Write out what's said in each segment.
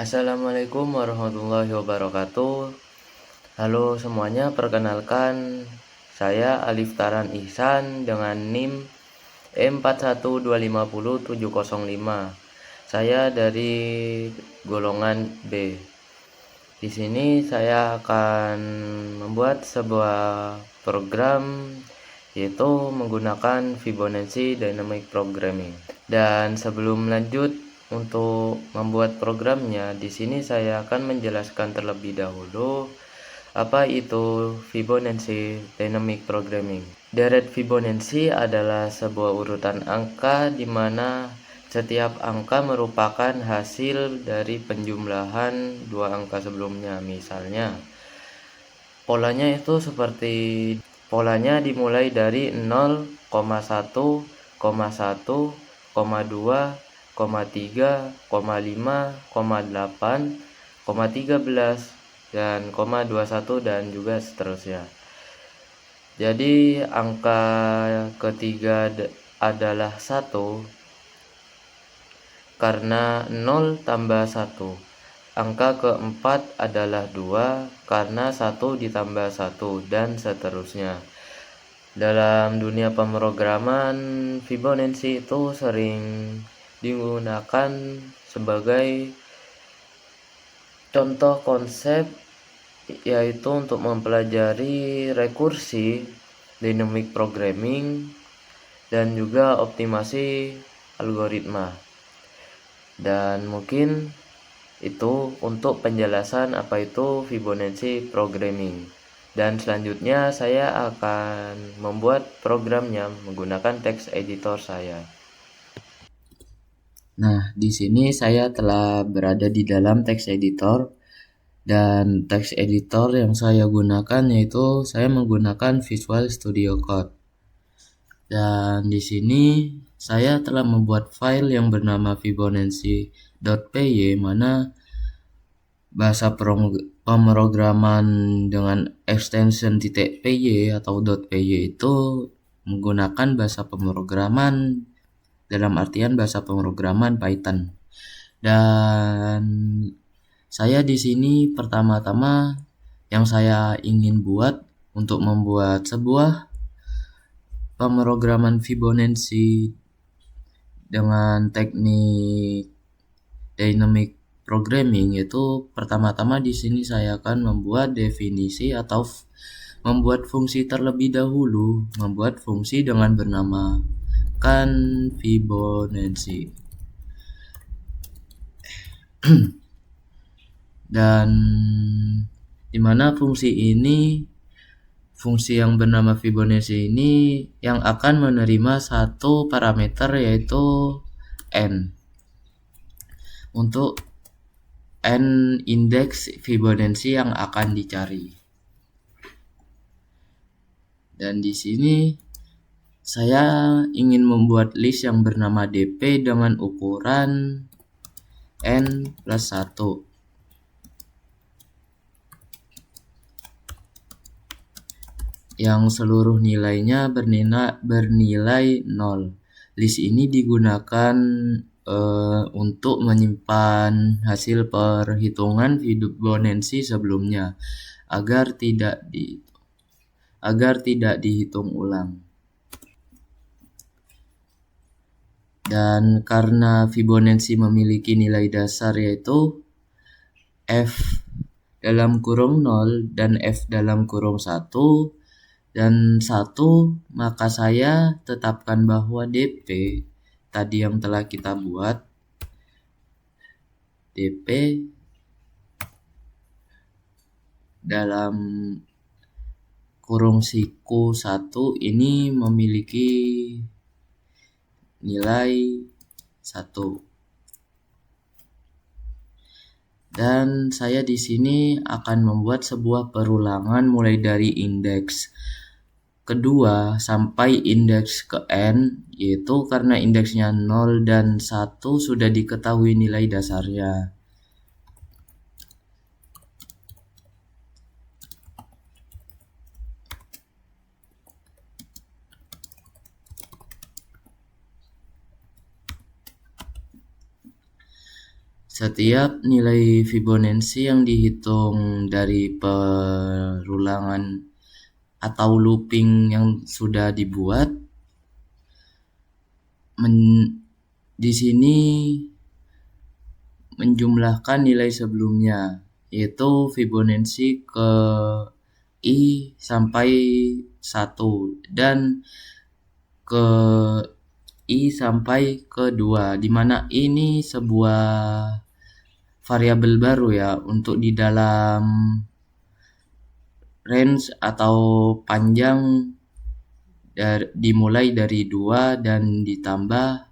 Assalamualaikum warahmatullahi wabarakatuh. Halo semuanya, perkenalkan saya Alif Taran Ihsan dengan NIM E412500705. Saya dari golongan B. Di sini saya akan membuat sebuah program yaitu menggunakan Fibonacci Dynamic Programming. Dan sebelum lanjut untuk membuat programnya, di sini saya akan menjelaskan terlebih dahulu apa itu Fibonacci Dynamic Programming. Deret Fibonacci adalah sebuah urutan angka di mana setiap angka merupakan hasil dari penjumlahan dua angka sebelumnya. Misalnya, polanya itu seperti polanya dimulai dari 0,1, 1, 2, 3, 5, 8, 13, dan 21 dan juga seterusnya. Jadi angka ketiga adalah 1 karena 0 tambah 1. Angka keempat adalah 2 karena 1 ditambah 1 dan seterusnya. Dalam dunia pemrograman, Fibonacci itu sering digunakan sebagai contoh konsep, yaitu untuk mempelajari rekursi, dynamic programming, dan juga optimasi algoritma. Dan mungkin itu untuk penjelasan apa itu Fibonacci Programming. Dan selanjutnya saya akan membuat programnya menggunakan text editor saya. Nah, di sini saya telah berada di dalam text editor, dan text editor yang saya gunakan yaitu saya menggunakan Visual Studio Code. Dan di sini saya telah membuat file yang bernama Fibonacci.py, mana bahasa pemrograman dengan extension .py atau .py itu menggunakan bahasa pemrograman dalam artian bahasa pemrograman Python. Dan saya di sini pertama-tama yang saya ingin buat untuk membuat sebuah pemrograman Fibonacci dengan teknik dynamic programming, yaitu pertama-tama di sini saya akan membuat definisi atau membuat fungsi terlebih dahulu, membuat fungsi dengan bernama Fibonacci. Dan dimana fungsi yang bernama Fibonacci ini yang akan menerima satu parameter yaitu n untuk n indeks Fibonacci yang akan dicari. Dan di sini saya ingin membuat list yang bernama dp dengan ukuran n plus 1. Yang seluruh nilainya bernilai 0. List ini digunakan untuk menyimpan hasil perhitungan Fibonacci sebelumnya agar tidak dihitung ulang. Dan karena Fibonacci memiliki nilai dasar yaitu f dalam kurung 0 dan f dalam kurung 1 dan 1, maka saya tetapkan bahwa dp tadi yang telah kita buat, dp dalam kurung siku 1 ini memiliki nilai 1. Dan saya di sini akan membuat sebuah perulangan mulai dari indeks kedua sampai indeks ke n, yaitu karena indeksnya 0 dan 1 sudah diketahui nilai dasarnya. Setiap nilai Fibonacci yang dihitung dari perulangan atau looping yang sudah dibuat di sini menjumlahkan nilai sebelumnya, yaitu Fibonacci ke I sampai 1 dan ke I sampai ke 2, di mana ini sebuah variabel baru ya untuk di dalam range atau panjang dimulai dari 2 dan ditambah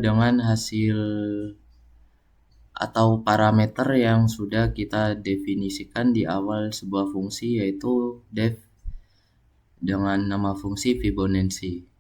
dengan hasil atau parameter yang sudah kita definisikan di awal sebuah fungsi, yaitu def dengan nama fungsi Fibonacci.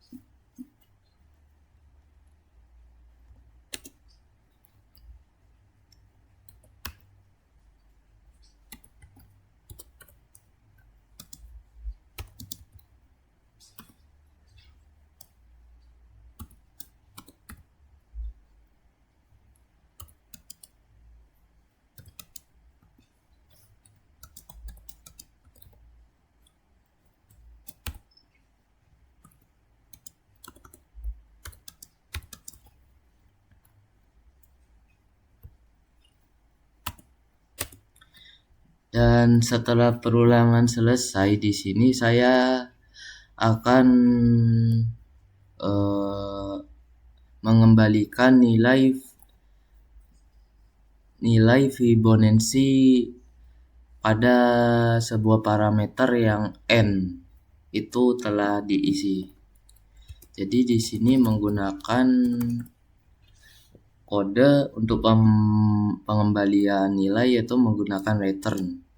Dan setelah perulangan selesai, di sini saya akan mengembalikan nilai Fibonacci pada sebuah parameter yang n itu telah diisi. Jadi di sini menggunakan kode untuk pengembalian nilai, yaitu menggunakan return.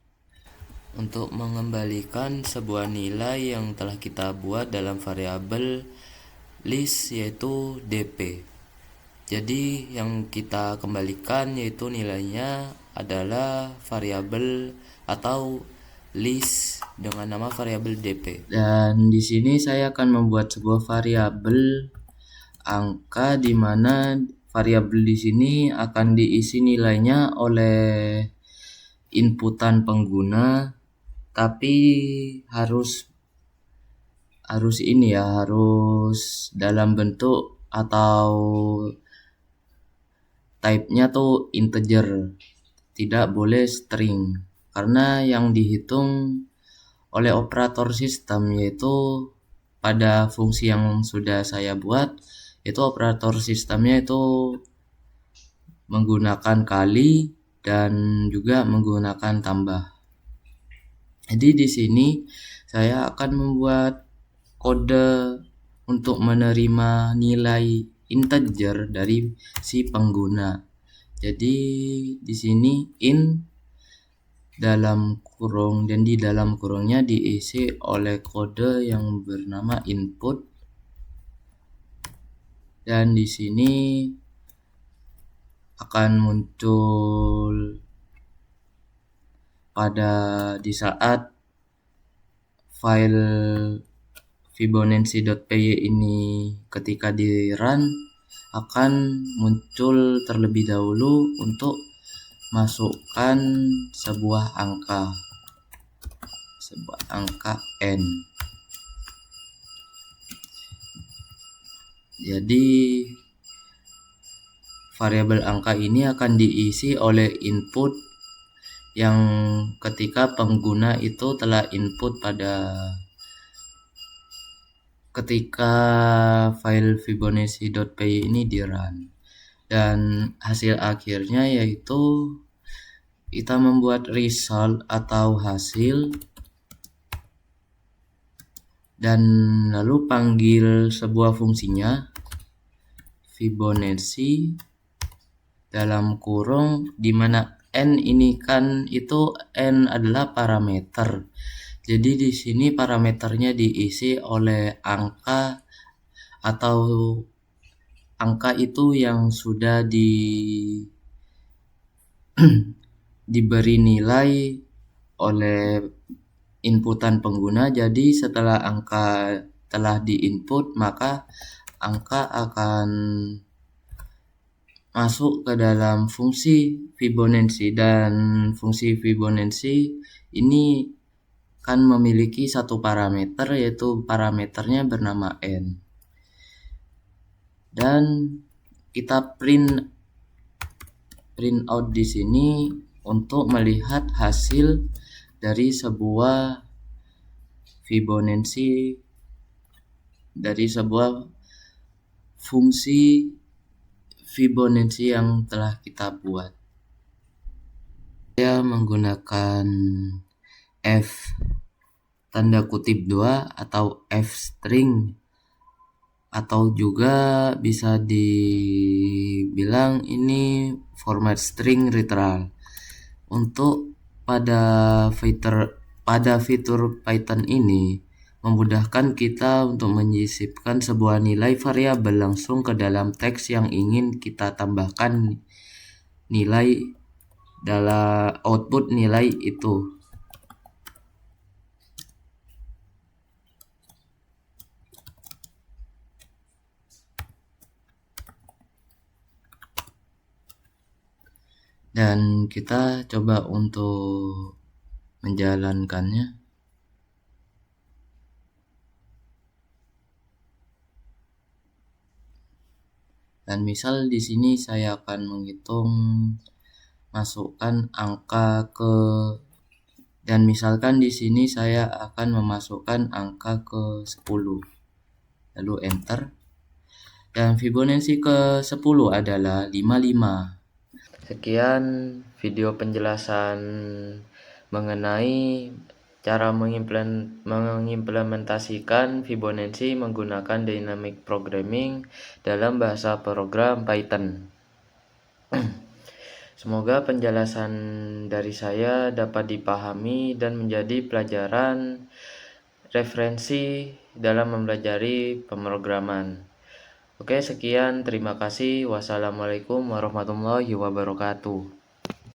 Untuk mengembalikan sebuah nilai yang telah kita buat dalam variabel list, yaitu dp. Jadi yang kita kembalikan yaitu nilainya adalah variabel atau list dengan nama variabel dp. Dan di sini saya akan membuat sebuah variabel angka, di mana variabel di sini akan diisi nilainya oleh inputan pengguna, tapi harus ini ya, harus dalam bentuk atau type-nya tuh integer, tidak boleh string, karena yang dihitung oleh operator sistem yaitu pada fungsi yang sudah saya buat, itu operator sistemnya itu menggunakan kali dan juga menggunakan tambah. Jadi di sini saya akan membuat kode untuk menerima nilai integer dari si pengguna. Jadi di sini in dalam kurung, dan di dalam kurungnya diisi oleh kode yang bernama input, dan di sini akan muncul di saat file Fibonacci.py ini ketika di run akan muncul terlebih dahulu untuk masukkan sebuah angka n. Jadi variabel angka ini akan diisi oleh input yang ketika pengguna itu telah input ketika file Fibonacci.py ini di run, dan hasil akhirnya yaitu kita membuat result atau hasil, dan lalu panggil sebuah fungsinya Fibonacci dalam kurung, di mana n ini kan itu n adalah parameter. Jadi di sini parameternya diisi oleh angka atau angka itu yang sudah diberi nilai oleh inputan pengguna. Jadi setelah angka telah diinput, maka angka akan masuk ke dalam fungsi Fibonacci, dan fungsi Fibonacci ini kan memiliki satu parameter, yaitu parameternya bernama n, dan kita print out di sini untuk melihat hasil dari sebuah Fibonacci, dari sebuah fungsi Fibonacci yang telah kita buat. Saya menggunakan F tanda kutip 2 atau F string, atau juga bisa dibilang ini format string literal. Untuk pada fitur Python ini memudahkan kita untuk menyisipkan sebuah nilai variabel langsung ke dalam teks yang ingin kita tambahkan nilai dalam output nilai itu. Dan kita coba untuk menjalankannya. Dan misal di sini saya akan menghitung, masukkan angka ke, dan misalkan di sini saya akan memasukkan angka ke 10, lalu enter, dan Fibonacci ke 10 adalah 55. Sekian video penjelasan mengenai cara mengimplementasikan Fibonacci menggunakan dynamic programming dalam bahasa program Python. Semoga penjelasan dari saya dapat dipahami dan menjadi pelajaran referensi dalam mempelajari pemrograman. Oke, sekian, terima kasih. Wassalamualaikum warahmatullahi wabarakatuh.